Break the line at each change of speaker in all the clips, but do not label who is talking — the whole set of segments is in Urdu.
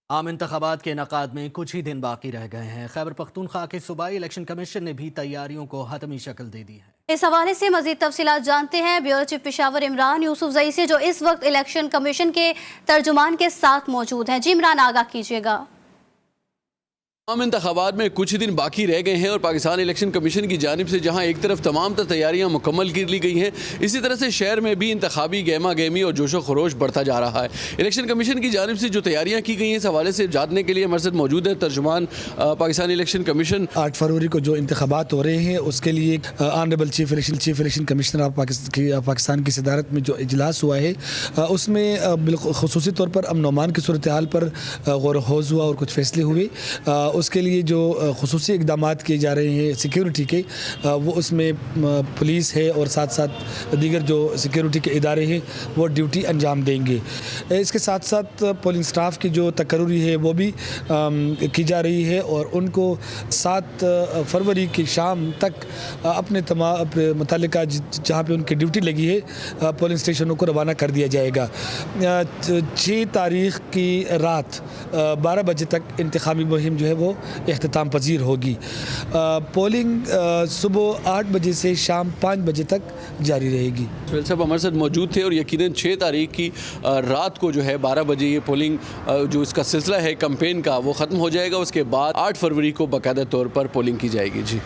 عام انتخابات کے انعقاد میں کچھ ہی دن باقی رہ گئے ہیں۔ خیبر پختونخوا کے صوبائی الیکشن کمیشن نے بھی تیاریوں کو حتمی شکل دے دی ہے۔
اس حوالے سے مزید تفصیلات جانتے ہیں بیورو چیف پشاور عمران یوسفزئی سے، جو اس وقت الیکشن کمیشن کے ترجمان کے ساتھ موجود ہیں۔ جی عمران، آگاہ کیجیے گا۔
عام انتخابات میں کچھ ہی دن باقی رہ گئے ہیں اور پاکستان الیکشن کمیشن کی جانب سے جہاں ایک طرف تمام تیاریاں مکمل کر لی گئی ہیں، اسی طرح سے شہر میں بھی انتخابی گہما گہمی اور جوش و خروش بڑھتا جا رہا ہے۔ الیکشن کمیشن کی جانب سے جو تیاریاں کی گئی ہیں اس حوالے سے جاننے کے لیے ہمارے ساتھ موجود ہے ترجمان پاکستان الیکشن کمیشن۔
8 فروری کو جو انتخابات ہو رہے ہیں اس کے لیے honourable chief election commissioner of Pakistan کی صدارت میں جو اجلاس ہوا ہے اس میں خصوصی طور پر امن و امان کی صورتحال پر غور و خوض ہوا اور کچھ فیصلے ہوئے۔ اس کے لیے جو خصوصی اقدامات کیے جا رہے ہیں سیکیورٹی کے، وہ اس میں پولیس ہے اور ساتھ ساتھ دیگر جو سیکیورٹی کے ادارے ہیں وہ ڈیوٹی انجام دیں گے۔ اس کے ساتھ ساتھ پولنگ سٹاف کی جو تقرری ہے وہ بھی کی جا رہی ہے اور ان کو 7 فروری کی شام تک اپنے تمام متعلقہ جہاں پہ ان کی ڈیوٹی لگی ہے پولنگ اسٹیشنوں کو روانہ کر دیا جائے گا۔ 6 تاریخ کی رات 12 بجے تک انتخابی مہم جو ہے وہ اختتام پذیر ہوگی۔ پولنگ صبح 8 بجے سے شام 5 بجے تک جاری رہے گی۔
سہیل صاحب ہمارے ساتھ موجود تھے اور یقیناً 6 تاریخ کی رات کو جو ہے 12 بجے یہ پولنگ جو اس کا سلسلہ ہے کمپین کا وہ ختم ہو جائے گا۔ اس کے بعد 8 فروری کو باقاعدہ طور پر پولنگ کی جائے گی۔ جی،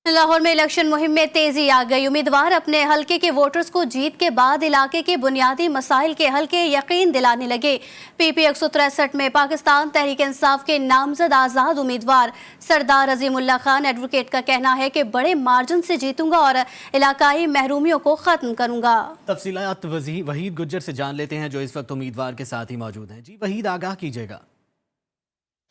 لاہور میں الیکشن مہم میں تیزی آ گئی۔ امیدوار اپنے حلقے کے ووٹرز کو جیت کے بعد علاقے کے بنیادی مسائل کے حل کے یقین دلانے لگے۔ پی پی 163 میں پاکستان تحریک انصاف کے نامزد آزاد امیدوار سردار عظیم اللہ خان ایڈوکیٹ کا کہنا ہے کہ بڑے مارجن سے جیتوں گا اور علاقائی محرومیوں کو ختم کروں گا۔
تفصیلات وحید گجر سے جان لیتے ہیں جو اس وقت امیدوار کے ساتھ ہی موجود ہیں۔ جی وحید، آگاہ کیجیے گا۔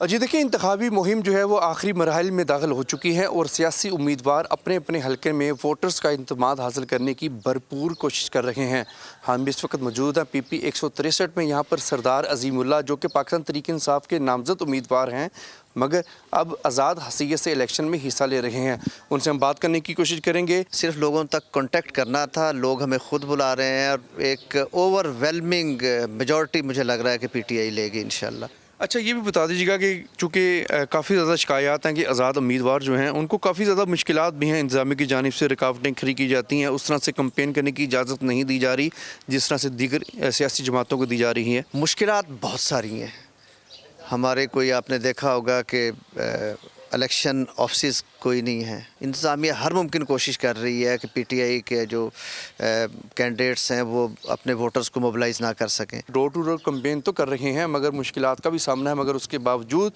جی دیکھیں، انتخابی مہم جو ہے وہ آخری مراحل میں داخل ہو چکی ہے اور سیاسی امیدوار اپنے اپنے حلقے میں ووٹرز کا اعتماد حاصل کرنے کی بھرپور کوشش کر رہے ہیں۔ ہم اس وقت موجود ہیں پی پی 163 میں، یہاں پر سردار عظیم اللہ جو کہ پاکستان تحریک انصاف کے نامزد امیدوار ہیں مگر اب آزاد حیثیت سے الیکشن میں حصہ لے رہے ہیں۔ ان سے ہم بات کرنے کی کوشش کریں گے۔
صرف لوگوں تک کانٹیکٹ کرنا تھا، لوگ ہمیں خود بلا رہے ہیں اور ایک اوور ویلمنگ میجورٹی مجھے لگ رہا ہے کہ پی ٹی آئی لے گی انشاءاللہ۔
اچھا، یہ بھی بتا دیجیے گا کہ چونکہ کافی زیادہ شکایات ہیں کہ آزاد امیدوار جو ہیں ان کو کافی زیادہ مشکلات بھی ہیں، انتظامیہ کی جانب سے رکاوٹیں کھڑی کی جاتی ہیں، اس طرح سے کمپین کرنے کی اجازت نہیں دی جا رہی جس طرح سے دیگر سیاسی جماعتوں کو دی جا رہی ہیں۔
مشکلات بہت ساری ہیں ہمارے، کوئی آپ نے دیکھا ہوگا کہ الیکشن آفسز کوئی نہیں ہے۔ انتظامیہ ہر ممکن کوشش کر رہی ہے کہ پی ٹی آئی کے جو کینڈیڈیٹس ہیں وہ اپنے ووٹرز کو موبلائز نہ کر سکیں۔
ڈور ٹو ڈور کمپین تو کر رہے ہیں مگر مشکلات کا بھی سامنا ہے، مگر اس کے باوجود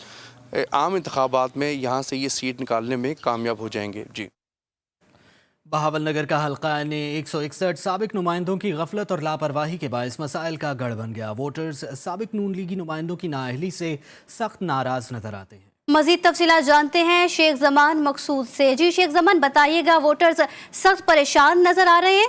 عام انتخابات میں یہاں سے یہ سیٹ نکالنے میں کامیاب ہو جائیں گے۔ جی،
بہاول نگر کا حلقہ نے 161 سابق نمائندوں کی غفلت اور لاپرواہی کے باعث مسائل کا گڑھ بن گیا۔ ووٹرز سابق نون لیگی نمائندوں کی نااہلی سے سخت ناراض نظر آتے ہیں۔
مزید تفصیلات جانتے ہیں شیخ زمان مقصود سے۔ جی شیخ زمان، بتائیے گا، ووٹرز سخت پریشان نظر آ رہے ہیں؟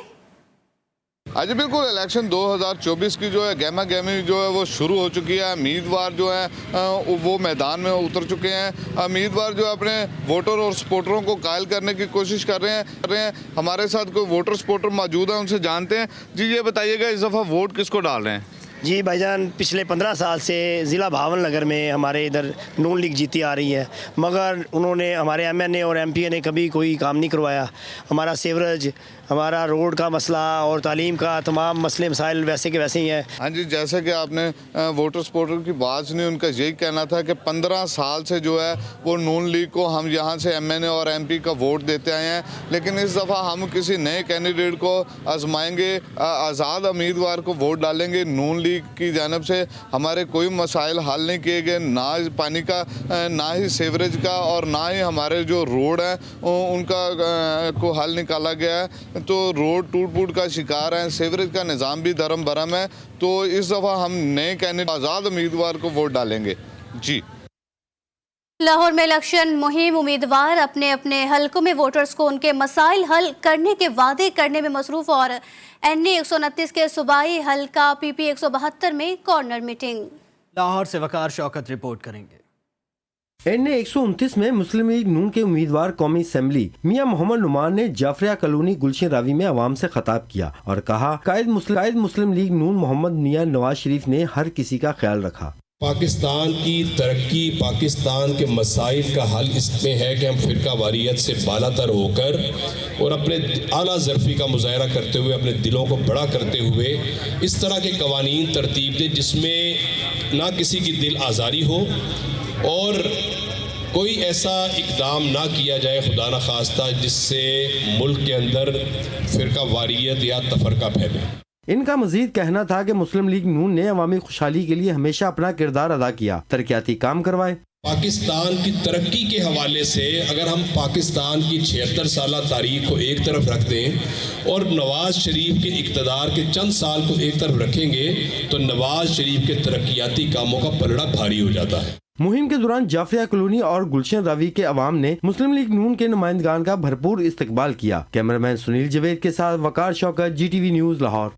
جی بالکل، الیکشن 2024 کی جو ہے گہما گہمی جو ہے وہ شروع ہو چکی ہے۔ امیدوار جو ہیں وہ میدان میں اتر چکے ہیں۔ امیدوار جو اپنے ووٹر اور سپورٹروں کو قائل کرنے کی کوشش کر رہے ہیں۔ ہمارے ساتھ کوئی ووٹر سپورٹر موجود ہیں، ان سے جانتے ہیں۔ جی یہ بتائیے گا اس دفعہ ووٹ کس کو ڈال رہے ہیں؟
جی بھائی جان، پچھلے 15 سال سے ضلع بہاول نگر میں ہمارے ادھر نون لیگ جیتی آ رہی ہے، مگر انہوں نے، ہمارے ایم این اے اور ایم پی اے نے کبھی کوئی کام نہیں کروایا۔ ہمارا سیوریج، ہمارا روڈ کا مسئلہ اور تعلیم کا تمام مسئلے مسائل ویسے کے ویسے ہی ہیں۔
ہاں جی، جیسے کہ آپ نے ووٹر سپورٹر کی بات سنی، ان کا یہی کہنا تھا کہ 15 سال سے جو ہے وہ نون لیگ کو ہم یہاں سے ایم این اے اور ایم پی کا ووٹ دیتے آئے ہیں، لیکن اس دفعہ ہم کسی نئے کینڈیڈیٹ کو آزمائیں گے، آزاد امیدوار کو ووٹ ڈالیں گے۔ نون لیگ کی جانب سے ہمارے کوئی مسائل حل نہیں کیے گئے، نہ پانی کا، نہ ہی سیوریج کا، اور نہ ہی ہمارے جو روڈ ہیں ان کا کو حل نکالا گیا ہے۔ تو روڈ ٹوٹ پھوٹ کا شکار ہیں، سیوریج کا نظام بھی درم برم ہے۔ تو اس دفعہ ہم نئے کینڈیڈیٹ آزاد امیدوار کو ووٹ ڈالیں گے۔ جی،
لاہور میں الیکشن مہم امیدوار اپنے اپنے حلقوں میں ووٹرز کو ان کے مسائل حل کرنے کے وعدے کرنے میں مصروف، اور این اے 129 کے صوبائی حلقہ پی پی 172 میں کارنر میٹنگ۔
لاہور سے وقار شوکت رپورٹ کریں گے۔
این اے 129 میں مسلم لیگ نون کے امیدوار قومی اسمبلی میاں محمد نعمان نے جعفریہ کالونی گلشن راوی میں عوام سے خطاب کیا اور کہا قائد مسلم لیگ نون محمد میاں نواز شریف نے ہر کسی کا خیال رکھا۔
پاکستان کی ترقی، پاکستان کے مسائل کا حل اس میں ہے کہ ہم فرقہ واریت سے بالا تر ہو کر اور اپنے اعلیٰ ظرفی کا مظاہرہ کرتے ہوئے، اپنے دلوں کو بڑا کرتے ہوئے اس طرح کے قوانین ترتیب دیں جس میں نہ کسی کی دل آزاری ہو اور کوئی ایسا اقدام نہ کیا جائے خدا نخواستہ جس سے ملک کے اندر فرقہ واریت یا تفرقہ پھیلے۔
ان کا مزید کہنا تھا کہ مسلم لیگ نون نے عوامی خوشحالی کے لیے ہمیشہ اپنا کردار ادا کیا، ترقیاتی کام کروائے۔
پاکستان کی ترقی کے حوالے سے اگر ہم پاکستان کی 76 سالہ تاریخ کو ایک طرف رکھ دیں اور نواز شریف کے اقتدار کے چند سال کو ایک طرف رکھیں گے تو نواز شریف کے ترقیاتی کاموں کا پلڑا بھاری ہو جاتا ہے۔
مہم کے دوران جعفریہ کالونی اور گلشن راوی کے عوام نے مسلم لیگ نون کے نمائندگان کا بھرپور استقبال کیا۔ کیمرہ مین سنیل جوید کے ساتھ وقار شوکت، جی ٹی وی نیوز، لاہور۔